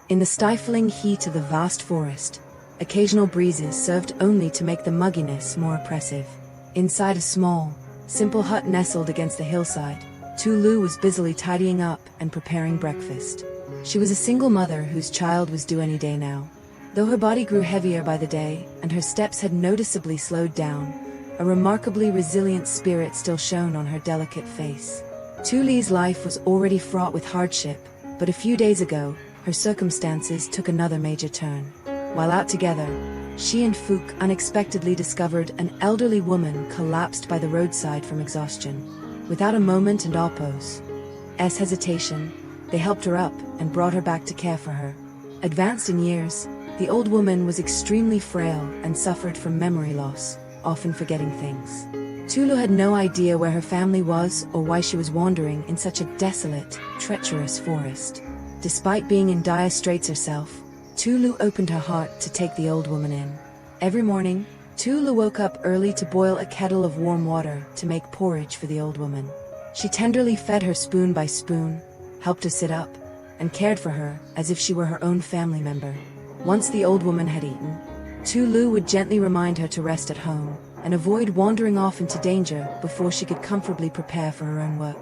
In the stifling heat of the vast forest, occasional breezes served only to make the mugginess more oppressive. Inside a small, simple hut nestled against the hillside, Tulu was busily tidying up and preparing breakfast. She was a single mother whose child was due any day now. Though her body grew heavier by the day and her steps had noticeably slowed down, a remarkably resilient spirit still shone on her delicate face. Tulu's life was already fraught with hardship, but a few days ago, her circumstances took another major turn. While out together, she and Phuc unexpectedly discovered an elderly woman collapsed by the roadside from exhaustion. Without a moment and Opo's hesitation, they helped her up and brought her back to care for her. Advanced in years, the old woman was extremely frail and suffered from memory loss, often forgetting things. Tulu had no idea where her family was or why she was wandering in such a desolate, treacherous forest. Despite being in dire straits herself, Tulu opened her heart to take the old woman in. Every morning, Tulu woke up early to boil a kettle of warm water to make porridge for the old woman. She tenderly fed her spoon by spoon, helped her sit up, and cared for her as if she were her own family member. Once the old woman had eaten, Tulu would gently remind her to rest at home and avoid wandering off into danger before she could comfortably prepare for her own work.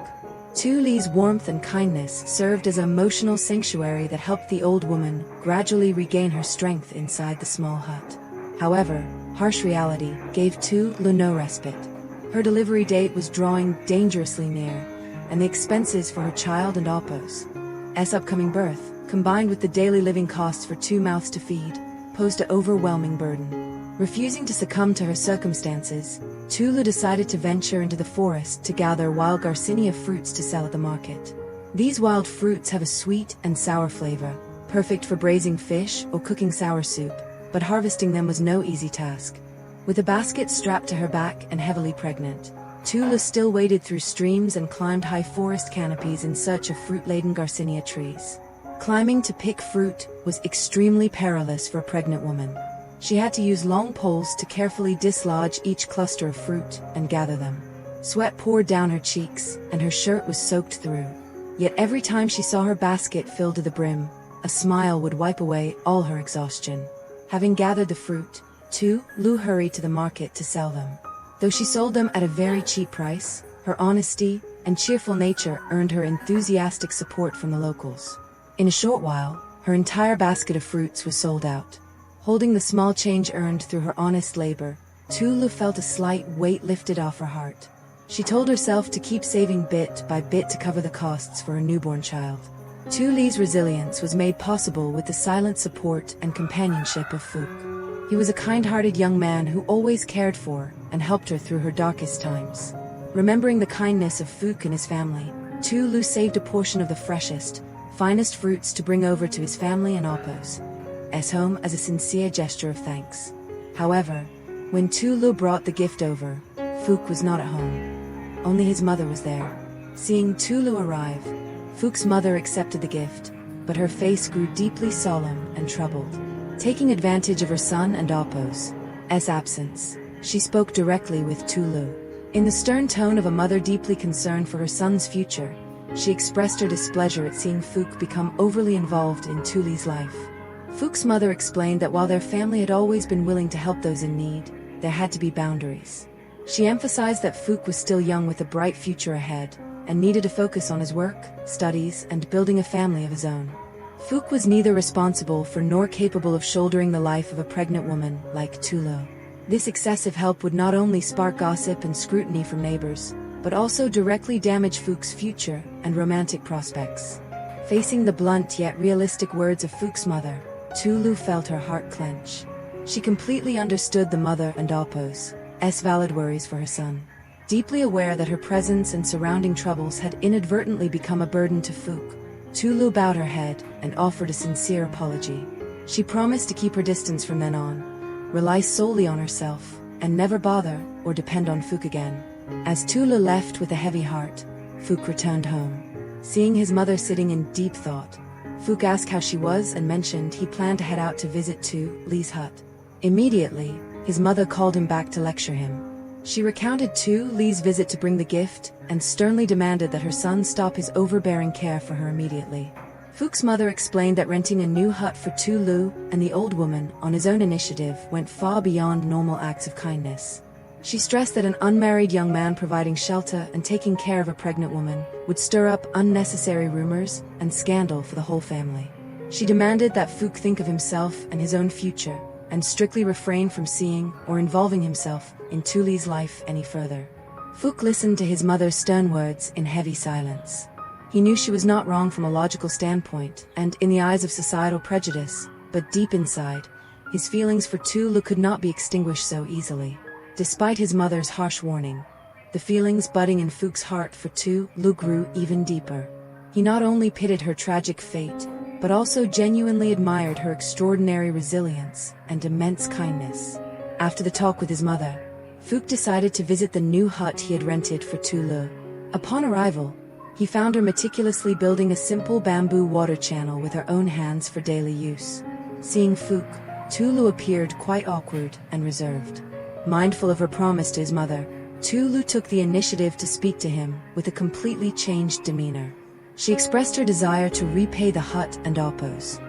Tulu's warmth and kindness served as an emotional sanctuary that helped the old woman gradually regain her strength inside the small hut. However, harsh reality gave Tulu no respite. Her delivery date was drawing dangerously near, and the expenses for her child and Opo's upcoming birth, combined with the daily living costs for 2 mouths to feed, posed an overwhelming burden. Refusing to succumb to her circumstances, Tulu decided to venture into the forest to gather wild garcinia fruits to sell at the market. These wild fruits have a sweet and sour flavor, perfect for braising fish or cooking sour soup, but harvesting them was no easy task. With a basket strapped to her back and heavily pregnant, Tulu still waded through streams and climbed high forest canopies in search of fruit-laden garcinia trees. Climbing to pick fruit was extremely perilous for a pregnant woman. She had to use long poles to carefully dislodge each cluster of fruit and gather them. Sweat poured down her cheeks, and her shirt was soaked through. Yet every time she saw her basket filled to the brim, a smile would wipe away all her exhaustion. Having gathered the fruit, Tulu hurried to the market to sell them. Though she sold them at a very cheap price, her honesty and cheerful nature earned her enthusiastic support from the locals. In a short while, her entire basket of fruits was sold out. Holding the small change earned through her honest labor, Tulu felt a slight weight lifted off her heart. She told herself to keep saving bit by bit to cover the costs for her newborn child. Tulu's resilience was made possible with the silent support and companionship of Phuc. He was a kind-hearted young man who always cared for and helped her through her darkest times. Remembering the kindness of Phuc and his family, Tulu saved a portion of the freshest, finest fruits to bring over to his family and Opo's home as a sincere gesture of thanks. However, when Tulu brought the gift over, Phuc was not at home. Only his mother was there. Seeing Tulu arrive, Phuc's mother accepted the gift, but her face grew deeply solemn and troubled. Taking advantage of her son and Opo's absence, she spoke directly with Tulu. In the stern tone of a mother deeply concerned for her son's future, she expressed her displeasure at seeing Phuc become overly involved in Tulu's life. Phuc's mother explained that while their family had always been willing to help those in need, there had to be boundaries. She emphasized that Phuc was still young with a bright future ahead, and needed to focus on his work, studies, and building a family of his own. Phuc was neither responsible for nor capable of shouldering the life of a pregnant woman like Tulu. This excessive help would not only spark gossip and scrutiny from neighbors, but also directly damage Phuc's future and romantic prospects. Facing the blunt yet realistic words of Phuc's mother, Tulu felt her heart clench. She completely understood the mother and Opo's valid worries for her son. Deeply aware that her presence and surrounding troubles had inadvertently become a burden to Phuc, Tulu bowed her head and offered a sincere apology. She promised to keep her distance from then on, rely solely on herself, and never bother or depend on Phuc again. As Tulu left with a heavy heart, Phuc returned home. Seeing his mother sitting in deep thought, Phuc asked how she was and mentioned he planned to head out to visit Tulu's hut. Immediately, his mother called him back to lecture him. She recounted Tulu's visit to bring the gift and sternly demanded that her son stop his overbearing care for her immediately. Phuc's mother explained that renting a new hut for Tulu and the old woman on his own initiative went far beyond normal acts of kindness. She stressed that an unmarried young man providing shelter and taking care of a pregnant woman would stir up unnecessary rumors and scandal for the whole family. She demanded that Phuc think of himself and his own future, and strictly refrain from seeing or involving himself in Tulu's life any further. Phuc listened to his mother's stern words in heavy silence. He knew she was not wrong from a logical standpoint and in the eyes of societal prejudice, but deep inside, his feelings for Tulu could not be extinguished so easily. Despite his mother's harsh warning, the feelings budding in Phuc's heart for Tulu grew even deeper. He not only pitied her tragic fate, but also genuinely admired her extraordinary resilience and immense kindness. After the talk with his mother, Phuc decided to visit the new hut he had rented for Tulu. Upon arrival, he found her meticulously building a simple bamboo water channel with her own hands for daily use. Seeing Phuc, Tulu appeared quite awkward and reserved. Mindful of her promise to his mother, Tulu took the initiative to speak to him with a completely changed demeanor. She expressed her desire to repay the hut and Oppo's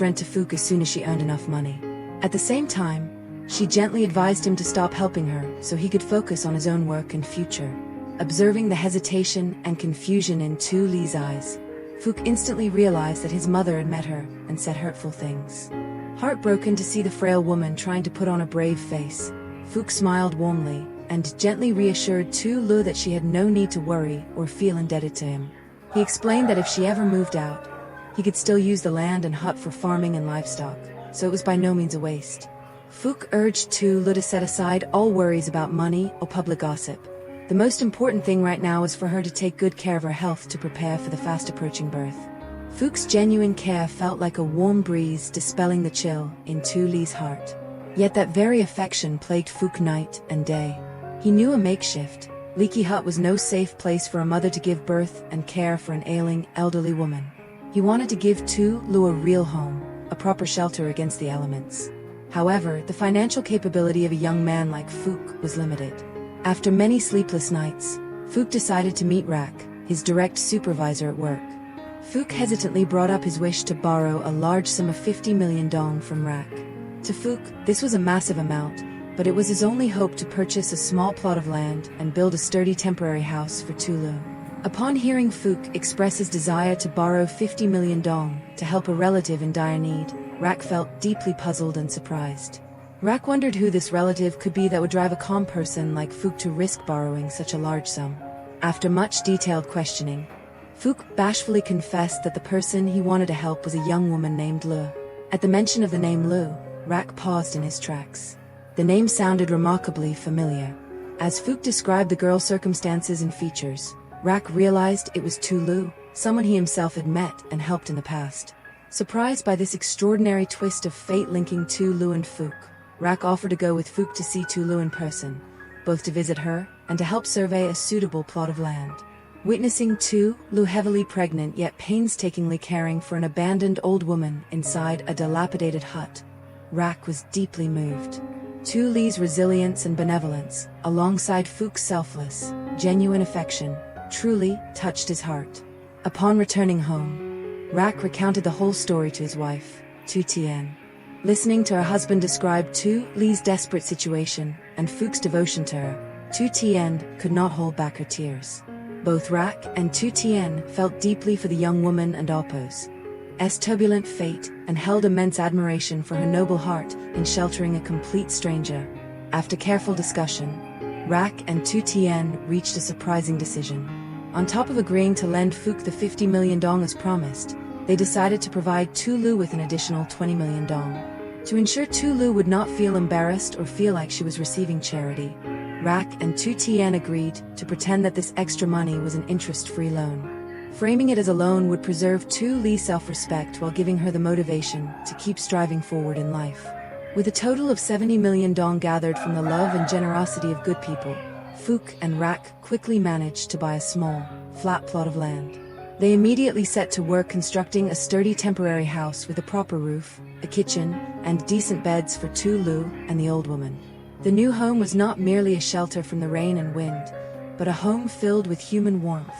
rent to Phuc as soon as she earned enough money. At the same time, she gently advised him to stop helping her so he could focus on his own work and future. Observing the hesitation and confusion in Tulu's eyes, Phuc instantly realized that his mother had met her and said hurtful things. Heartbroken to see the frail woman trying to put on a brave face, Phuc smiled warmly and gently reassured Tulu that she had no need to worry or feel indebted to him. He explained that if she ever moved out, he could still use the land and hut for farming and livestock, so it was by no means a waste. Phuc urged Tulu to set aside all worries about money or public gossip. The most important thing right now is for her to take good care of her health to prepare for the fast-approaching birth. Phuc's genuine care felt like a warm breeze dispelling the chill in Tulu's heart. Yet that very affection plagued Phuc night and day. He knew a makeshift, leaky hut was no safe place for a mother to give birth and care for an ailing, elderly woman. He wanted to give Tulu a real home, a proper shelter against the elements. However, the financial capability of a young man like Phuc was limited. After many sleepless nights, Phuc decided to meet Rac, his direct supervisor at work. Phuc hesitantly brought up his wish to borrow a large sum of 50 million dong from Rac. To Phuc, this was a massive amount, but it was his only hope to purchase a small plot of land and build a sturdy temporary house for Tulu. Upon hearing Phuc express his desire to borrow 50 million dong to help a relative in dire need, Rac felt deeply puzzled and surprised. Rac wondered who this relative could be that would drive a calm person like Phuc to risk borrowing such a large sum. After much detailed questioning, Phuc bashfully confessed that the person he wanted to help was a young woman named Lu. At the mention of the name Lu, Rac paused in his tracks. The name sounded remarkably familiar. As Phuc described the girl's circumstances and features, Rac realized it was Tulu, someone he himself had met and helped in the past. Surprised by this extraordinary twist of fate linking Tulu and Phuc, Rac offered to go with Phuc to see Tulu in person, both to visit her and to help survey a suitable plot of land. Witnessing Tulu heavily pregnant yet painstakingly caring for an abandoned old woman inside a dilapidated hut, Rac was deeply moved. Tulu's resilience and benevolence, alongside Phuc's selfless, genuine affection, truly touched his heart. Upon returning home, Rac recounted the whole story to his wife, Tien. Listening to her husband describe Tulu's desperate situation and Phuc's devotion to her, Tien could not hold back her tears. Both Rac and Tien felt deeply for the young woman and Oppo's turbulent fate and held immense admiration for her noble heart in sheltering a complete stranger. After careful discussion, Rac and Tien reached a surprising decision. On top of agreeing to lend Phuc the 50 million dong as promised, they decided to provide Tulu with an additional 20 million dong. To ensure Tulu would not feel embarrassed or feel like she was receiving charity, Rac and Tien agreed to pretend that this extra money was an interest-free loan. Framing it as a loan would preserve Tulu's self-respect while giving her the motivation to keep striving forward in life. With a total of 70 million dong gathered from the love and generosity of good people, Phuc and Rac quickly managed to buy a small, flat plot of land. They immediately set to work constructing a sturdy temporary house with a proper roof, a kitchen, and decent beds for Tulu and the old woman. The new home was not merely a shelter from the rain and wind, but a home filled with human warmth,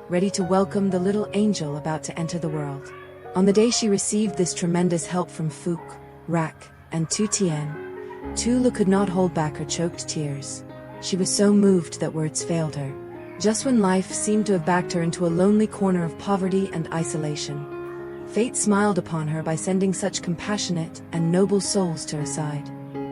ready to welcome the little angel about to enter the world. On the day she received this tremendous help from Phuc, Rac, and Tien, Tulu could not hold back her choked tears. She was so moved that words failed her. Just when life seemed to have backed her into a lonely corner of poverty and isolation, fate smiled upon her by sending such compassionate and noble souls to her side.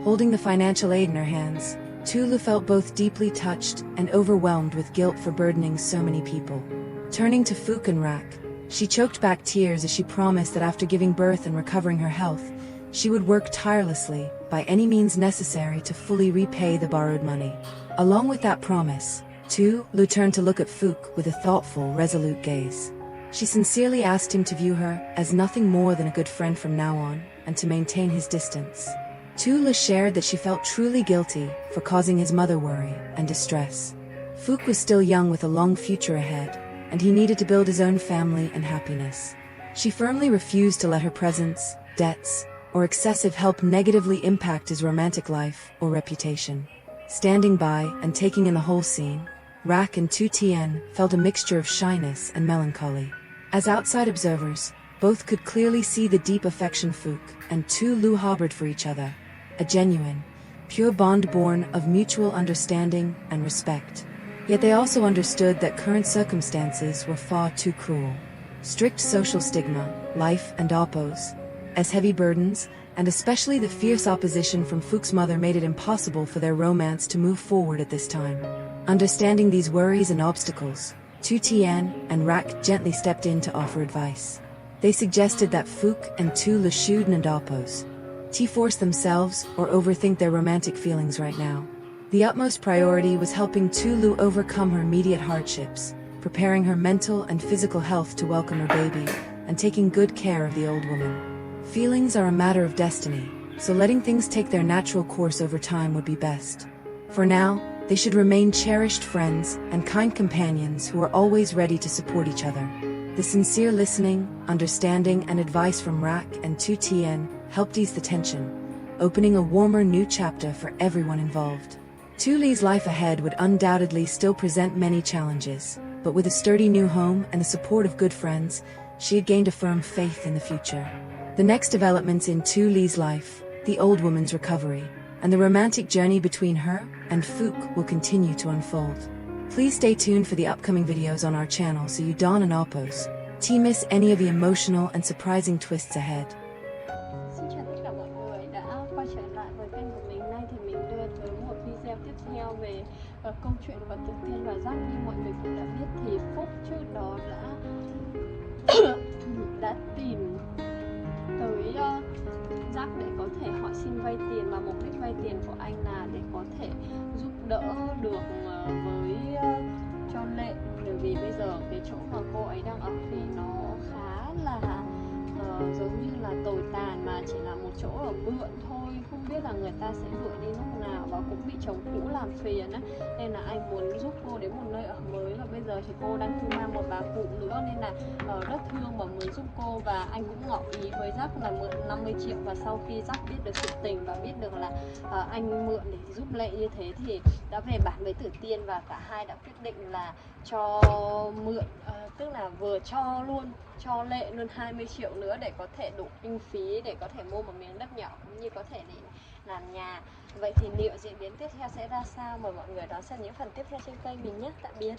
Holding the financial aid in her hands, Tulu felt both deeply touched and overwhelmed with guilt for burdening so many people. Turning to Phuc and Rac, she choked back tears as she promised that after giving birth and recovering her health, she would work tirelessly, by any means necessary, to fully repay the borrowed money. Along with that promise, Tulu turned to look at Phuc with a thoughtful, resolute gaze. She sincerely asked him to view her as nothing more than a good friend from now on, and to maintain his distance. Tulu shared that she felt truly guilty for causing his mother worry and distress. Phuc was still young with a long future ahead, and he needed to build his own family and happiness. She firmly refused to let her presence, debts, or excessive help negatively impact his romantic life or reputation. Standing by and taking in the whole scene, Rac and Tien felt a mixture of shyness and melancholy. As outside observers, both could clearly see the deep affection Phuc and Tulu harbored for each other, a genuine, pure bond born of mutual understanding and respect. Yet they also understood that current circumstances were far too cruel. Strict social stigma, life and oppos, as heavy burdens, and especially the fierce opposition from Phuc's mother made it impossible for their romance to move forward at this time. Understanding these worries and obstacles, Tien and Rac gently stepped in to offer advice. They suggested that Phuc and Tulu shouldn't oppose, force themselves or overthink their romantic feelings right now. The utmost priority was helping Tulu overcome her immediate hardships, preparing her mental and physical health to welcome her baby, and taking good care of the old woman. Feelings are a matter of destiny, so letting things take their natural course over time would be best. For now, they should remain cherished friends and kind companions who are always ready to support each other. The sincere listening, understanding, and advice from Rac and Tien helped ease the tension, opening a warmer new chapter for everyone involved. Tulu's life ahead would undoubtedly still present many challenges, but with a sturdy new home and the support of good friends, she had gained a firm faith in the future. The next developments in Tulu's life, the old woman's recovery, and the romantic journey between her and Phuc will continue to unfold. Please stay tuned for the upcoming videos on our channel so you don't miss any of the emotional and surprising twists ahead. Xin chào tất cả mọi người đã quay trở lại với kênh của mình. Nay thì mình đưa tới một video tiếp theo về câu chuyện của Tứ Tiên và Giác. Như mọi người cũng đã biết thì Phuc trước đó đã tìm tới Giác để có thể hỏi xin vay tiền, và mục đích vay tiền của anh là để có thể giúp đỡ được với cho Lệ, bởi vì bây giờ cái chỗ mà cô ấy đang ở thì nó khá là giống như là tồi tàn, mà chỉ là một chỗ ở mượn thôi, không biết là người ta sẽ gửi đi lúc nào, và cũng bị chồng cũ làm phiền á, nên là anh muốn giúp cô đến một nơi ở mới. Và bây giờ thì cô đang cưu mang một bà cụ nữa, nên là rất thương và muốn giúp cô, và anh cũng ngỏ ý với Giác là mượn 50 triệu. Và sau khi Giác biết được sự tình và biết được là anh mượn để giúp Lệ như thế thì đã về bàn với Tử Tiên, và cả hai đã quyết định là cho mượn, tức là vừa cho luôn cho Lệ luôn 20 triệu nữa để có thể đủ kinh phí để có thể mua một miếng đất nhỏ cũng như có thể để làm nhà. Vậy thì liệu diễn biến tiếp theo sẽ ra sao? Mời mọi người đón xem những phần tiếp theo trên kênh mình nhé. Tạm biệt.